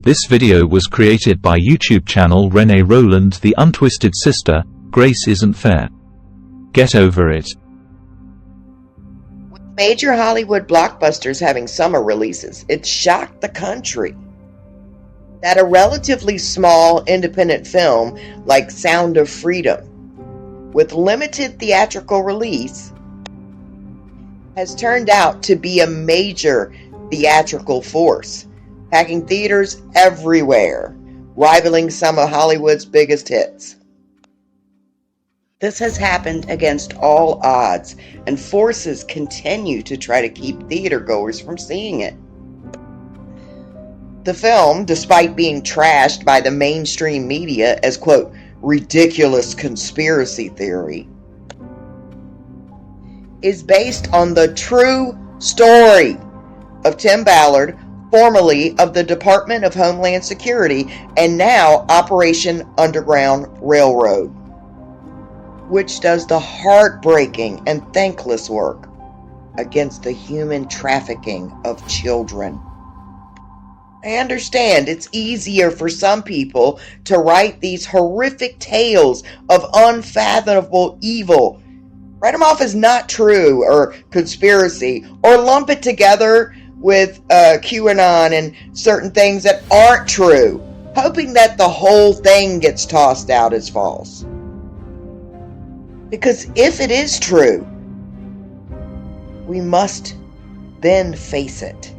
This video was created by YouTube channel Renee Rowland. The Untwisted Sister, Grace Isn't Fair. Get over it. With major Hollywood blockbusters having summer releases, it shocked the country that a relatively small independent film like Sound of Freedom, with limited theatrical release, has turned out to be a major theatrical force, packing theaters everywhere, rivaling some of Hollywood's biggest hits. This has happened against all odds, and forces continue to try to keep theatergoers from seeing it. The film, despite being trashed by the mainstream media as, quote, ridiculous conspiracy theory, is based on the true story of Tim Ballard, formerly of the Department of Homeland Security and now Operation Underground Railroad, which does the heartbreaking and thankless work against the human trafficking of children. I understand it's easier for some people to write these horrific tales of unfathomable evil, write them off as not true or conspiracy, or lump it together with QAnon and certain things that aren't true, hoping that the whole thing gets tossed out as false. Because if it is true, we must then face it.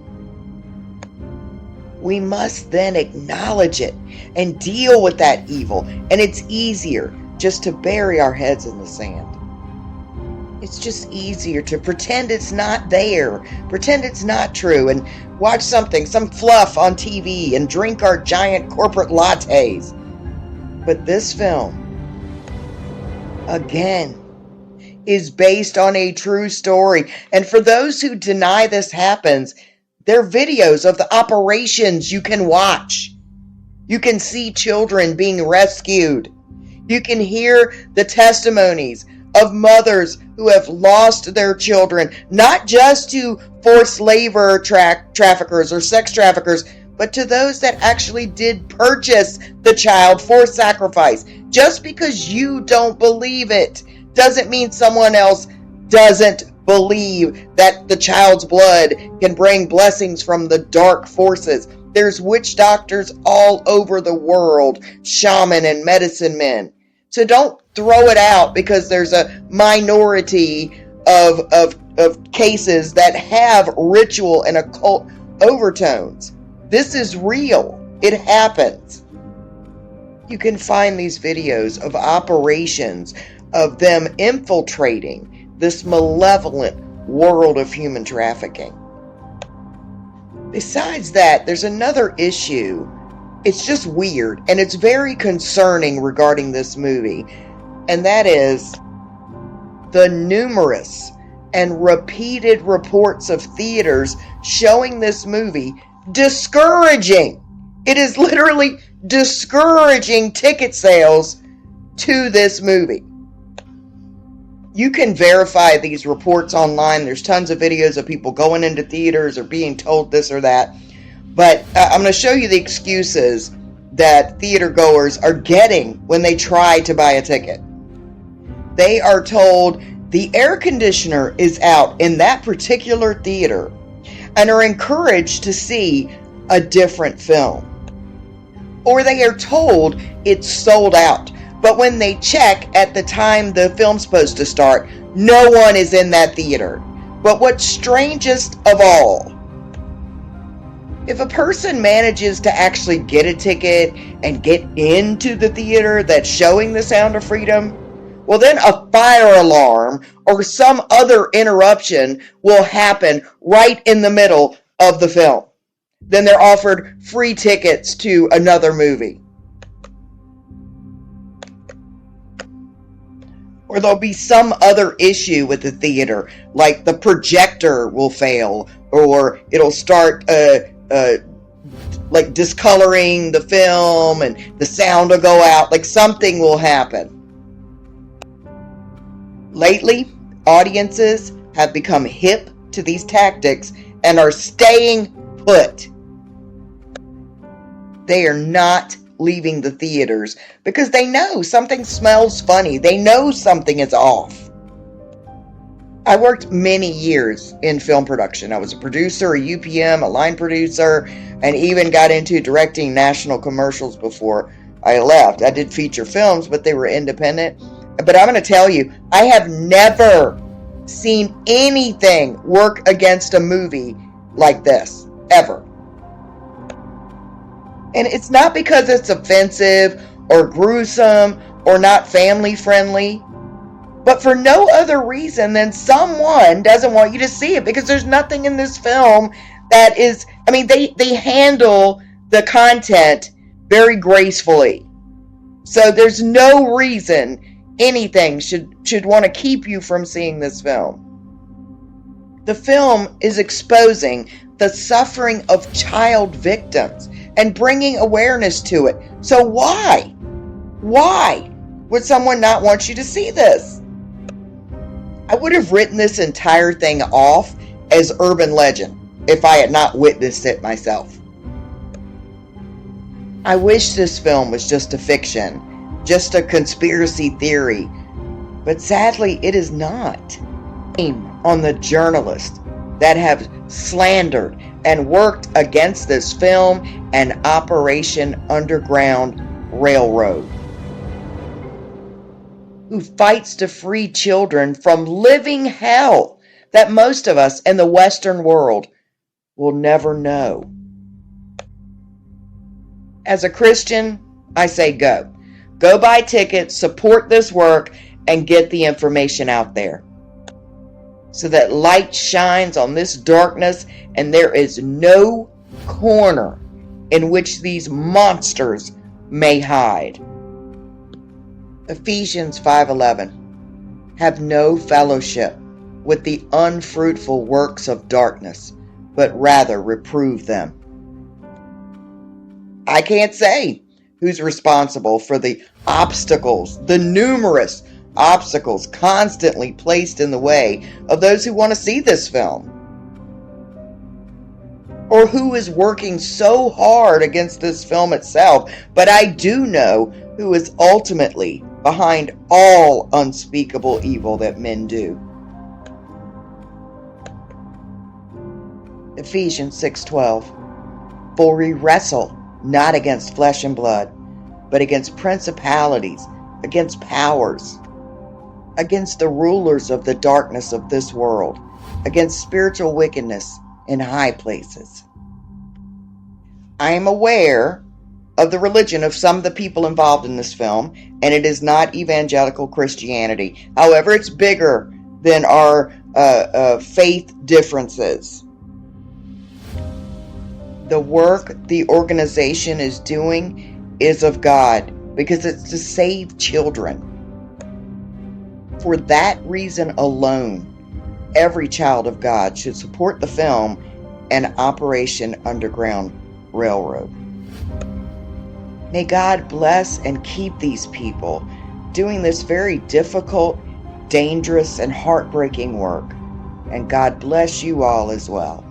We must then acknowledge it and deal with that evil. And it's easier just to bury our heads in the sand. It's just easier to pretend it's not there, pretend it's not true, and watch some fluff on TV and drink our giant corporate lattes. But this film, again, is based on a true story. And for those who deny this happens, there are videos of the operations you can watch. You can see children being rescued. You can hear the testimonies of mothers who have lost their children, not just to forced labor traffickers or sex traffickers, but to those that actually did purchase the child for sacrifice. Just because you don't believe it doesn't mean someone else doesn't believe that the child's blood can bring blessings from the dark forces. There's witch doctors all over the world, shaman and medicine men. So don't throw it out because there's a minority of cases that have ritual and occult overtones. This is real. It happens. You can find these videos of operations of them infiltrating this malevolent world of human trafficking. Besides that, there's another issue. It's just weird, and it's very concerning regarding this movie, and that is the numerous and repeated reports of theaters showing this movie discouraging. It is literally discouraging ticket sales to this movie. You can verify these reports online. There's tons of videos of people going into theaters or being told this or that. But I'm going to show you the excuses that theater goers are getting when they try to buy a ticket. They are told the air conditioner is out in that particular theater and are encouraged to see a different film. Or they are told it's sold out, but when they check at the time the film's supposed to start, no one is in that theater. But what's strangest of all, if a person manages to actually get a ticket and get into the theater that's showing The Sound of Freedom, well, then a fire alarm or some other interruption will happen right in the middle of the film. Then they're offered free tickets to another movie. Or there'll be some other issue with the theater, like the projector will fail, or it'll start like discoloring the film and the sound will go out, like something will happen. Lately, audiences have become hip to these tactics and are staying put. They are not leaving the theaters because they know something smells funny. They know something is off. I worked many years in film production. I was a producer, a UPM, a line producer, and even got into directing national commercials before I left. I did feature films, but they were independent. But I'm going to tell you, I have never seen anything work against a movie like this, ever. And it's not because it's offensive or gruesome or not family friendly, but for no other reason than someone doesn't want you to see it, because there's nothing in this film that is, I mean, they handle the content very gracefully. So there's no reason anything should want to keep you from seeing this film. The film is exposing the suffering of child victims and bringing awareness to it. So why would someone not want you to see this? I would have written this entire thing off as urban legend if I had not witnessed it myself. I wish this film was just a fiction, just a conspiracy theory, but sadly it is not. On the journalists that have slandered and worked against this film and Operation Underground Railroad, who fights to free children from living hell that most of us in the Western world will never know. As a Christian, I say go. Go buy tickets, support this work, and get the information out there, so that light shines on this darkness and there is no corner in which these monsters may hide. Ephesians 5:11. Have no fellowship with the unfruitful works of darkness, but rather reprove them. I can't say who's responsible for the obstacles, the numerous obstacles constantly placed in the way of those who want to see this film, or who is working so hard against this film itself, but I do know who is ultimately behind all unspeakable evil that men do. Ephesians 6:12. For we wrestle not against flesh and blood, but against principalities, against powers, against the rulers of the darkness of this world, against spiritual wickedness in high places. I am aware of the religion of some of the people involved in this film, and it is not evangelical Christianity. However, it's bigger than our faith differences. The work the organization is doing is of God, because it's to save children. For that reason alone, every child of God should support the film and Operation Underground Railroad. May God bless and keep these people doing this very difficult, dangerous, and heartbreaking work. And God bless you all as well.